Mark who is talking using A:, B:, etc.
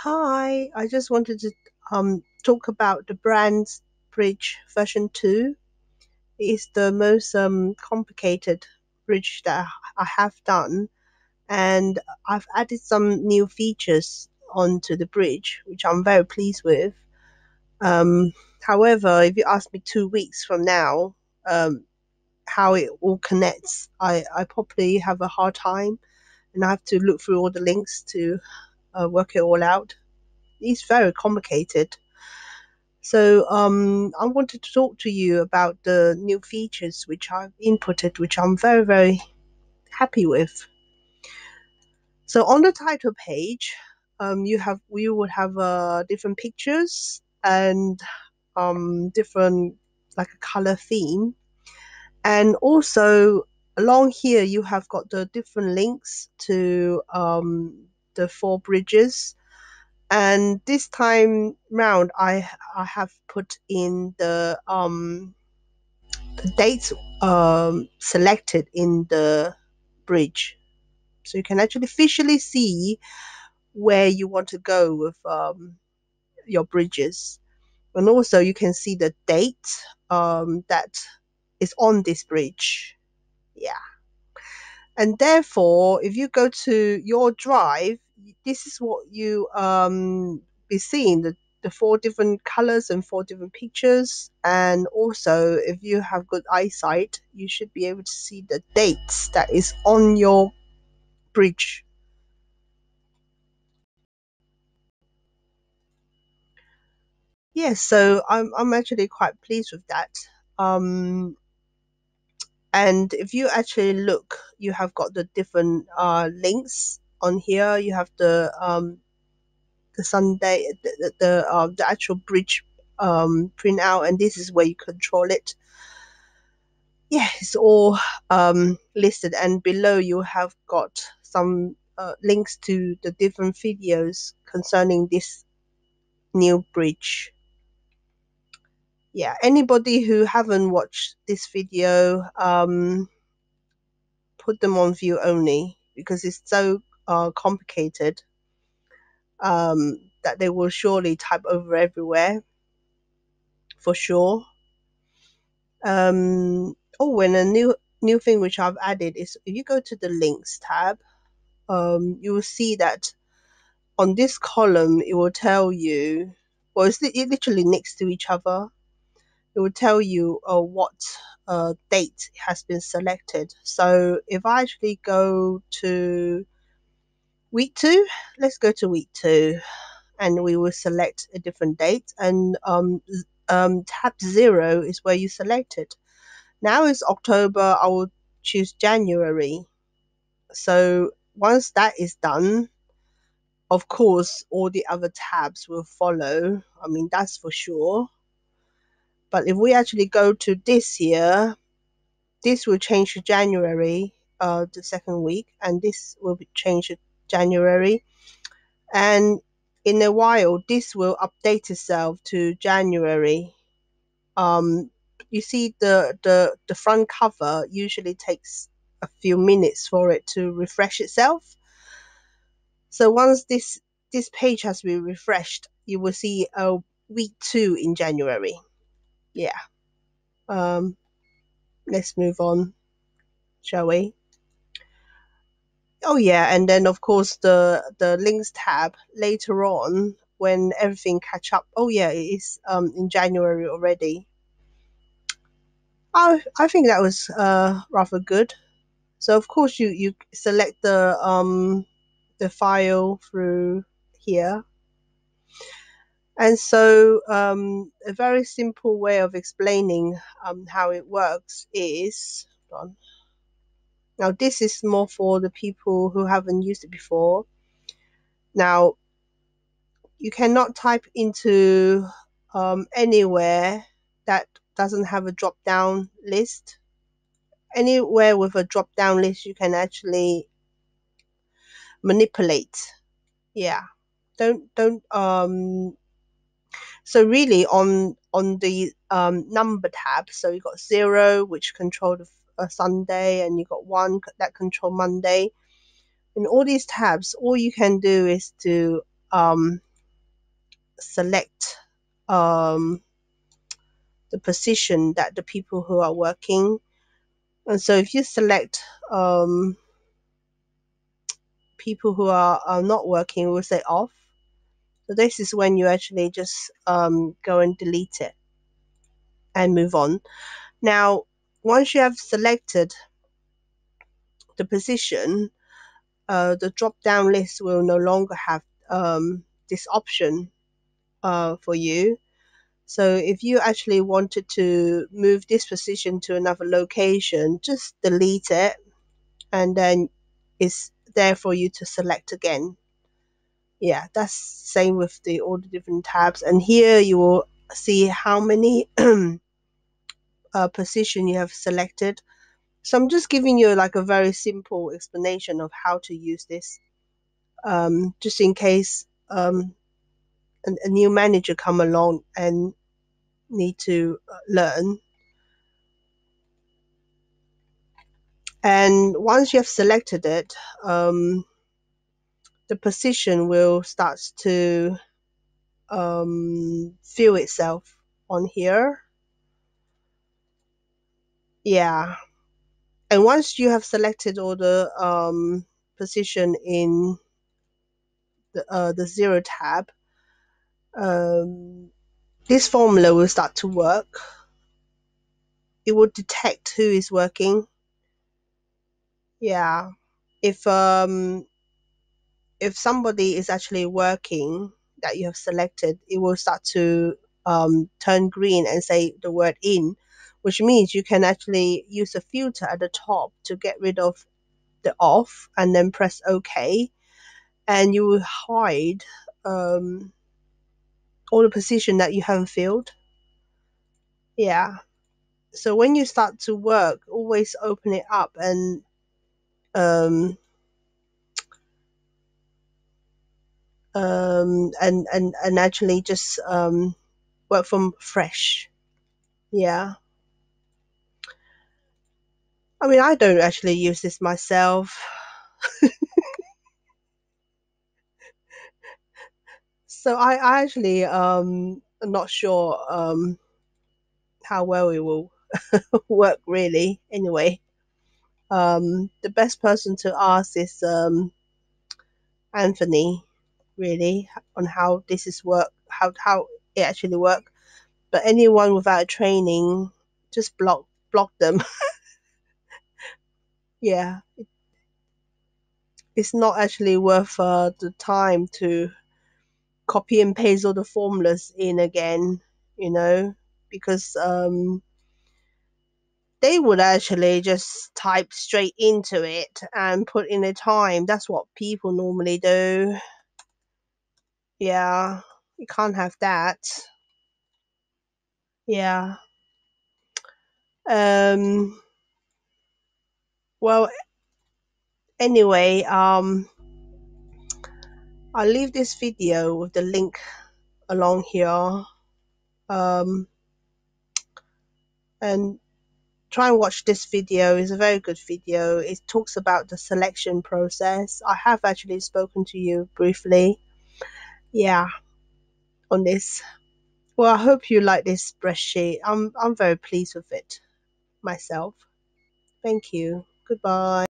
A: Hi, I just wanted to talk about the Brands Bridge version 2. It's the most complicated bridge that I have done, and I've added some new features onto the bridge, which I'm very pleased with. However, if you ask me 2 weeks from now, how it all connects, I probably have a hard time, and I have to look through all the links to work it all out. It's very complicated. So I wanted to talk to you about the new features which I've inputted, which I'm very, very happy with. So on the title page, we would have different pictures and different like a color theme, and also along here you have got the different links to the four bridges. And this time round, I have put in the dates selected in the bridge, so you can actually visually see where you want to go with your bridges, and also you can see the date that is on this bridge. Yeah, and therefore, if you go to your drive, this is what you be seeing the four different colors and four different pictures. And also, if you have good eyesight, you should be able to see the dates that is on your bridge. Yes, so I'm actually quite pleased with that. Um, and if you actually look, you have got the different links on here. You have the Sunday, the actual bridge printout, and this is where you control it. Yeah, it's all listed, and below you have got some links to the different videos concerning this new bridge. Yeah, anybody who haven't watched this video, put them on view only because it's so complicated that they will surely type over everywhere for sure. And a new thing which I've added is if you go to the links tab, you will see that on this column it will tell you, well, it literally next to each other. It will tell you what date has been selected. So if I actually go to week two, let's go to week two, and we will select a different date. And tab 0 is where you select it. Now it's October, I will choose January. So once that is done, of course, all the other tabs will follow. I mean, that's for sure. But if we actually go to this year, this will change to January, the second week, and this will be changed to January. And in a while, this will update itself to January. Um, you see the front cover usually takes a few minutes for it to refresh itself. So once this page has been refreshed, you will see a week two in January. Yeah. Um, let's move on, shall we? Oh yeah, and then of course the links tab later on when everything catch up. Oh yeah, it is in January already. I think that was rather good. So of course you select the file through here. And so a very simple way of explaining how it works is, hold on. Now this is more for the people who haven't used it before. Now you cannot type into anywhere that doesn't have a drop down list. Anywhere with a drop down list you can actually manipulate. Yeah. Don't So really on the number tab, so you got 0 which control a Sunday, and you got 1 that control Monday. In all these tabs, all you can do is to select the position that the people who are working. And so if you select people who are not working, we'll say off. So this is when you actually just go and delete it and move on. Now, once you have selected the position, the drop down list will no longer have this option for you. So if you actually wanted to move this position to another location, just delete it, and then it's there for you to select again. Yeah, that's same with all the different tabs. And here you will see how many position you have selected. So I'm just giving you like a very simple explanation of how to use this, just in case a new manager come along and need to learn. And once you have selected it, the position will start to fill itself on here. Yeah. And once you have selected all the position in the zero tab, this formula will start to work. It will detect who is working. Yeah. If somebody is actually working that you have selected, it will start to turn green and say the word in, which means you can actually use a filter at the top to get rid of the off and then press OK, and you will hide all the position that you haven't filled. Yeah. So when you start to work, always open it up and and actually just work from fresh. Yeah. I mean, I don't actually use this myself. So I actually am not sure how well it will work really. Anyway, the best person to ask is Anthony, really, on how this is work, how it actually work. But anyone without training, just block them. Yeah, it's not actually worth the time to copy and paste all the formulas in again, you know, because they would actually just type straight into it and put in a time. That's what people normally do. Yeah, you can't have that. Yeah. Um. Well, anyway, I'll leave this video with the link along here. Um, and try and watch this video. It's a very good video. It talks about the selection process. I have actually spoken to you briefly, yeah, on this. Well, I hope you like this spreadsheet. I'm very pleased with it myself. Thank you. Goodbye.